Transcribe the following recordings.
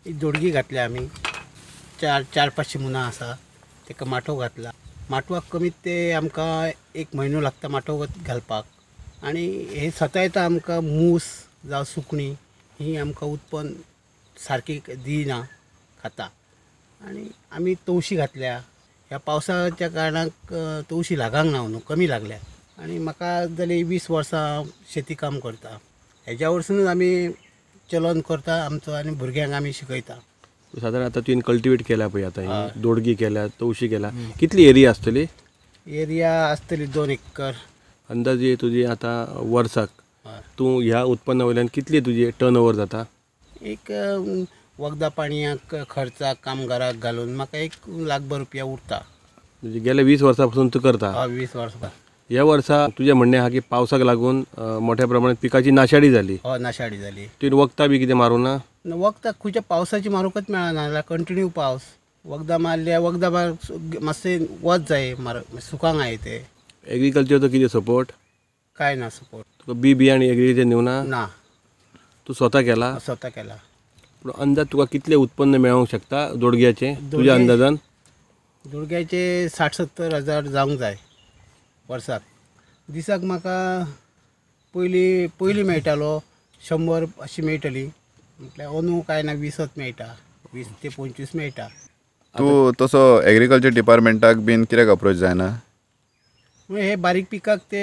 दोडगी घातल्या आम्ही चार 500 मुना आसा तेका माटो घातला. माटवाक कमीत ते आमकां 1 म्हयनो लागता माटो घालपाक. आणि हे सता येता आमकां मूस जावं सुकणी ही आमकां उत्पन्न सारकी दिना खाता. आणि आमी तवशी घातल्या. ह्या पावसाच्या कारणाक तवशी लागांक ना न्हू, कमी लागल्या. आणि म्हाका जाली 20 वर्सां शेती काम करता. हेज्या वरसूनच आमी चलन करता आमचो आणि भुरग्यांक आमी शिकयता. साधारण आता तुवें कल्टिवेट केला पळय आता दोडगी केल्या तवशी केला कितली एरिया आसतली? एरिया आसतली 2 एकर. अंदाजे तुजी आता वर्साक तूं ह्या उत्पन्ना वयल्यान कितली तुजी टर्न ओवर जाता? एक वखदा पाणयाक खर्चाक कामगाराक घालून म्हाका 1 लाखभर रुपया उरता. म्हणजे गेल्या 20 वर्सां पासून तूं करता? 20 वर्सां. ह्या वर्सा तुजें म्हणणें आहा की पावसाक लागून मोठ्या प्रमाणात पिकाची नाशाडी जाली. नाशाडी जाली. तुवें वखदां बी कितें मारूं ना? वखदां खंयच्या पावसाची मारूंकच मेळना जाल्यार कंटिन्यू पावस. वखदां मारल्या वखदां मातशें वच जाय सुकांक जाय ते. एग्रीकल्चरचो कितें सपोर्ट? काय ना सपोर्ट. तुका बियाणी एग्रीकल्चर दिवना? ना. तूं स्वता केला? स्वता केला. पूण अंदाज तुका कितलें उत्पन्न मेळोंक शकता दोडग्याचें तुज्या अंदाजान? दोडग्याचे 60-70 हजार जावंक जाय वर्साक. दिसाक म्हाका पयलीं मेळटालो 100 अशी मेळटली. म्हटल्यार अंदू काय ना 20च मेळटा, 20 ते 25 मेळटा. तूं तसो एग्रीकल्चर डिपार्टमेंटाक बीन कित्याक अप्रोच जायना? हे बारीक पिकाक ते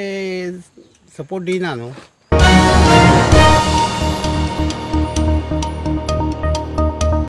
सपोर्ट दिना न्हू.